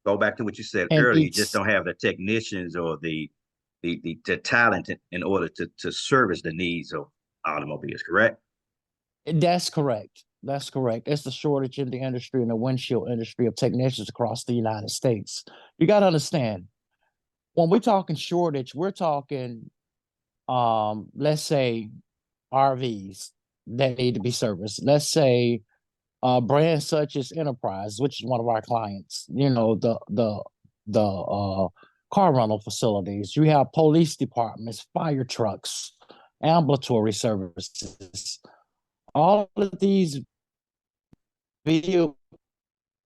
go back to what you said And earlier. You just it's don't have the technicians or the talent in order to service the needs of automobiles, correct? That's correct. That's correct. It's the shortage in the industry, in the windshield industry, of technicians across the United States. You got to understand, when we're talking shortage, we're talking, let's say, RVs that need to be serviced. Let's say brands such as Enterprise, which is one of our clients. You know, the car rental facilities. You have police departments, fire trucks, ambulatory services. All of these vehicles,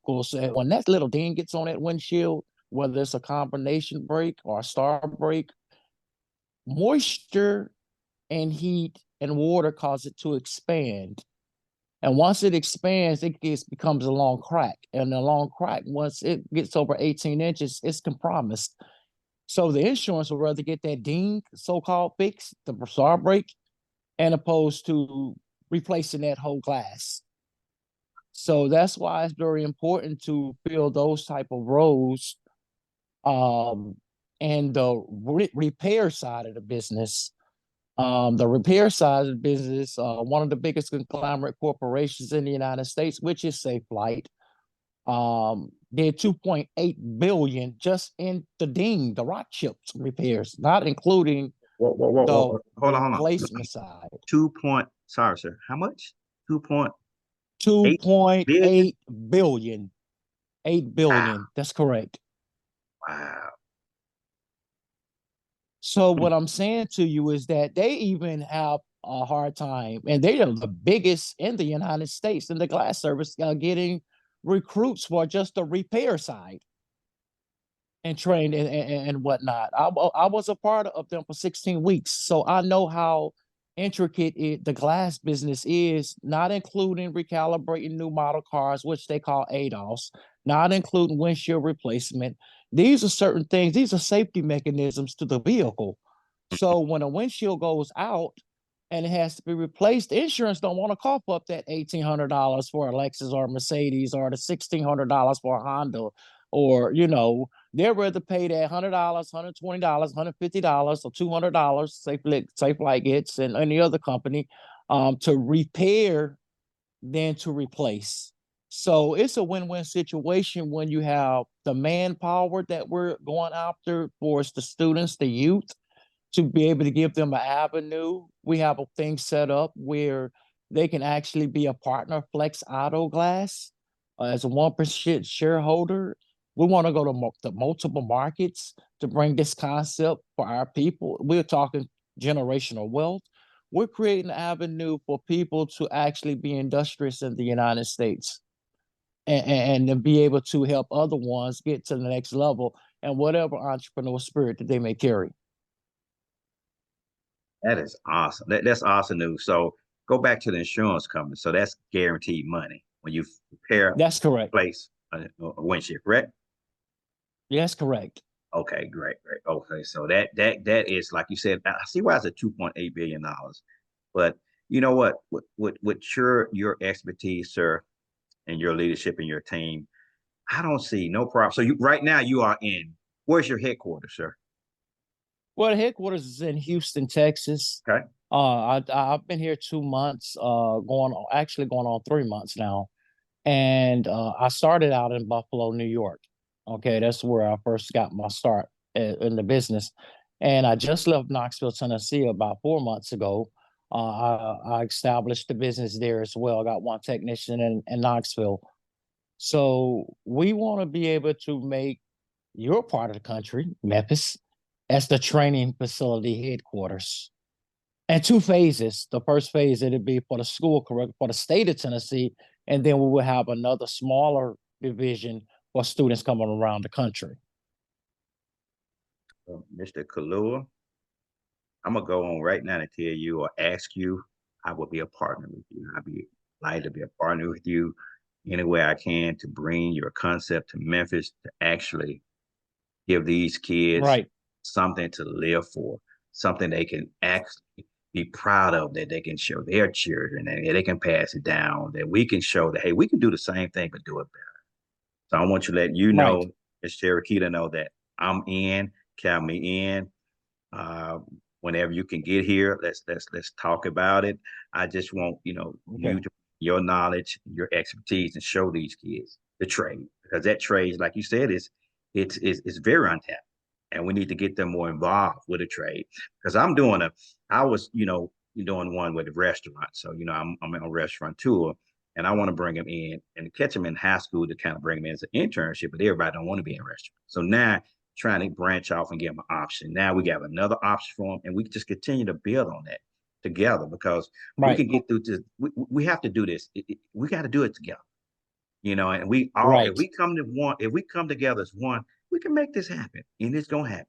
when that little ding gets on that windshield, whether it's a combination brake or a star brake, moisture and heat and water cause it to expand. And once it expands, becomes a long crack. And the long crack, once it gets over 18 inches, it's compromised. So the insurance will rather get that ding, so-called fix, the star brake, and opposed to replacing that whole glass. So that's why it's very important to fill those type of roles. And the repair side of the business, the repair side of the business, one of the biggest conglomerate corporations in the United States, which is Safe Flight, did 2.8 billion just in the rock chips repairs, not including the Hold on, hold on. replacement side. 2 point, sorry, sir. How much? 2.8 billion? 2.8 billion. 8 Wow. billion. That's correct. Wow. So what I'm saying to you is that they even have a hard time, and they are the biggest in the United States in the glass service, getting recruits for just the repair side and trained and whatnot. I was a part of them for 16 weeks, so I know how intricate the glass business is, not including recalibrating new model cars, which they call ADOS, not including windshield replacement. These are certain things, these are safety mechanisms to the vehicle. So when a windshield goes out and it has to be replaced, the insurance don't want to cough up that $1,800 for a Lexus or a Mercedes, or the $1,600 for a Honda, or, you know, they'd rather pay that $100, $120, $150, or $200, Safe Flight gets, and any other company, to repair than to replace. So it's a win-win situation when you have the manpower that we're going after for the students, the youth, to be able to give them an avenue. We have a thing set up where they can actually be a partner of Flex Auto Glass as a 1% shareholder. We want to go to the multiple markets to bring this concept for our people. We're talking generational wealth. We're creating an avenue for people to actually be industrious in the United States, and to be able to help other ones get to the next level and whatever entrepreneurial spirit that they may carry. That is awesome. That's awesome news. So go back to the insurance company. So that's guaranteed money when you repair, That's correct. replace a windshield, correct? Yes, correct. Okay, great, great. Okay, so that is like you said. I see why it's a $2.8 billion. But you know what? With your expertise, sir, and your leadership and your team, I don't see no problem. So you right now you are in. Where's your headquarters, sir? Well, the headquarters is in Houston, Texas. Okay. I've been here 2 months, going on 3 months now, and I started out in Buffalo, New York. Okay, that's where I first got my start in the business, and I just left Knoxville, Tennessee, about 4 months ago. I established the business there as well. I got one technician in Knoxville, so we want to be able to make your part of the country, Memphis, as the training facility headquarters. And two phases. The first phase, it'll be for the school, correct, for the state of Tennessee, and then we will have another smaller division for students coming around the country. Mr. Kaluha, I'm gonna go on right now to tell you or ask you. I will be a partner with you. I'll be glad to be a partner with you any way I can to bring your concept to Memphis to actually give these kids Right. something to live for, something they can actually be proud of, that they can show their children, and they can pass it down, that we can show that, hey, we can do the same thing, but do it better. So I want you to let you Right. know Miss Cherokee know that I'm in, count me in. Uh, Whenever you can get here, let's talk about it. I just want, Okay. you to your knowledge, your expertise, and show these kids the trade, because that trade, like you said, it's very untapped, and we need to get them more involved with the trade. Because I was doing one with the restaurant, so I'm on a restaurant tour, and I want to bring them in and catch them in high school to kind of bring them in as an internship, but everybody don't want to be in restaurants. So now trying to branch off and give them an option. Now we got another option for them, and we just continue to build on that together, because we Right. can get through this. We have to do this. We got to do it together, and we all, Right. if we come together as one, we can make this happen, and it's gonna happen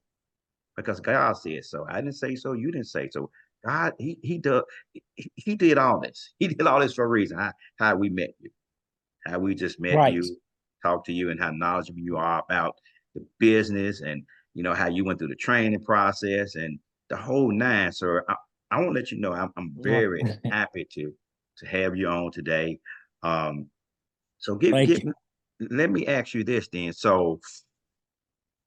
because God said so. I didn't say so. You didn't say so. God, he did all this. He did all this for a reason. How we met you, how we just met Right. you, talked to you, and how knowledgeable you are about the business, and how you went through the training process and the whole nine. So I want to let you know I'm Oh, very happy to have you on today. So thank you. let me ask you this then. So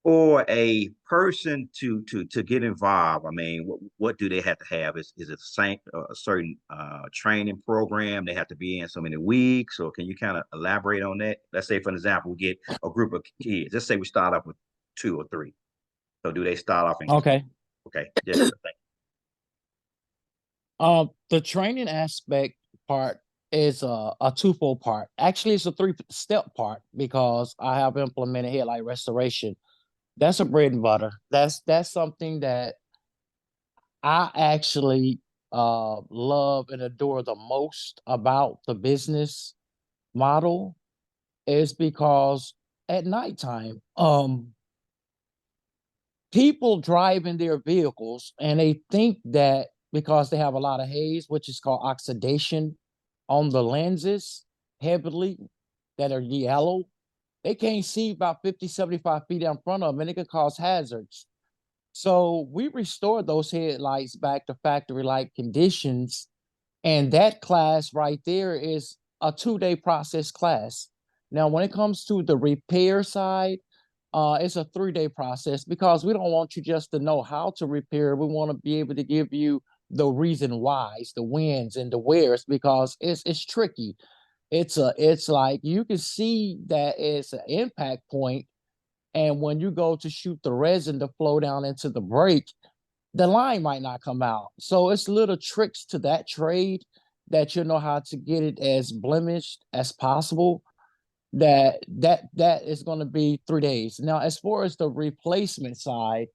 for a person to get involved, I mean, what do they have to have? Is it a certain training program they have to be in so many weeks, or can you kind of elaborate on that? Let's say, for example, we get a group of kids. Let's say we start off with two or three. So do they start off in? Okay. Okay, just think. The training aspect part is a twofold part. Actually, it's a three-step part because I have implemented Headlight Restoration. That's a bread and butter. That's something that I actually love and adore the most about the business model is because at nighttime, people drive in their vehicles and they think that because they have a lot of haze, which is called oxidation on the lenses heavily that are yellow, they can't see about 50, 75 feet in front of them and it could cause hazards. So we restored those headlights back to factory like conditions. And that class right there is a 2-day process class. Now, when it comes to the repair side, it's a 3-day process because we don't want you just to know how to repair. We want to be able to give you the reason whys, the wins and the wheres, because it's tricky. It's like you can see that it's an impact point, and when you go to shoot the resin to flow down into the brake, the line might not come out. So it's little tricks to that trade that you know how to get it as blemished as possible. That is going to be 3 days. Now, as far as the replacement side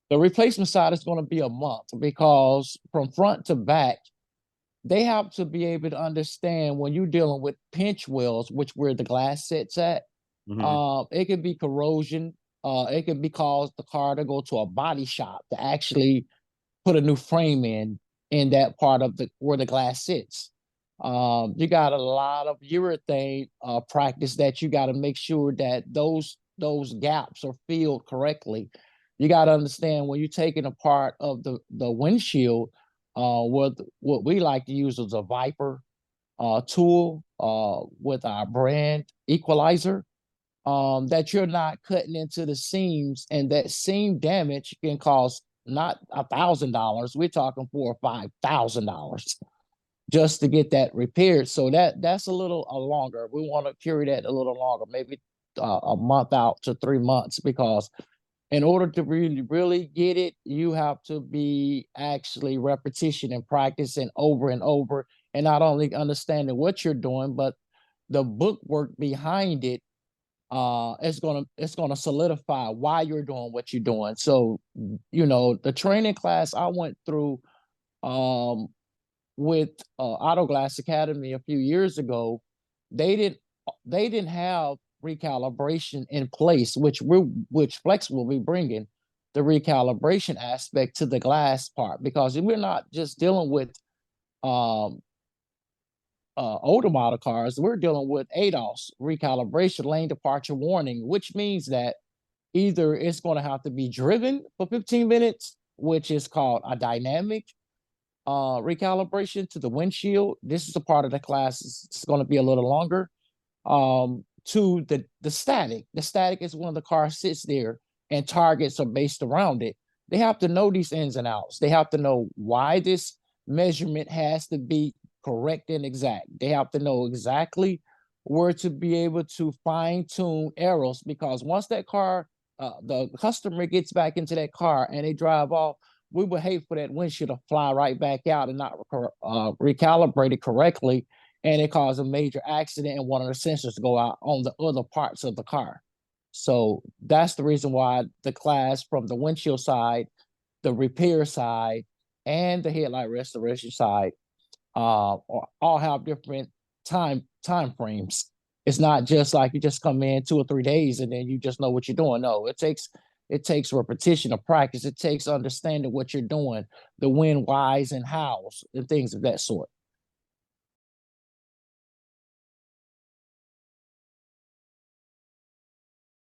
is going to be a month because from front to back, they have to be able to understand when you're dealing with pinch wells, which where the glass sits at. Mm-hmm. It could be corrosion. It could be caused the car to go to a body shop to actually put a new frame in that part of the where the glass sits. You got a lot of urethane practice that you got to make sure that those gaps are filled correctly. You got to understand when you're taking a part of the windshield, what we like to use is a Viper tool with our brand equalizer, that you're not cutting into the seams, and that seam damage can cost not $1,000. We're talking $4,000 or $5,000 just to get that repaired. So that's a little longer. We want to carry that a little longer, maybe a month out to 3 months, because in order to really get it, you have to be actually repetition and practice and over, and not only understanding what you're doing, but the book work behind it. It's gonna solidify why you're doing what you're doing. So the training class I went through um with Auto Glass Academy a few years ago, they didn't they didn't have recalibration in place, which Flex will be bringing the recalibration aspect to the glass part, because we're not just dealing with um older model cars, we're dealing with ADAS recalibration, lane departure warning, which means that either it's going to have to be driven for 15 minutes, which is called a dynamic recalibration to the windshield. This is a part of the class. It's going to be a little longer. to the static. The static is when the car sits there and targets are based around it. They have to know these ins and outs. They have to know why this measurement has to be correct and exact. They have to know exactly where to be able to fine tune errors, because once that car, the customer gets back into that car and they drive off, we would hate for that windshield to fly right back out and not recalibrate it correctly, and it cause a major accident and one of the sensors go out on the other parts of the car. So that's the reason why the class from the windshield side, the repair side, and the headlight restoration side all have different time frames. It's not just like you just come in 2 or 3 days and then you just know what you're doing. No, it takes repetition of practice. It takes understanding what you're doing, the when, whys, and hows, and things of that sort.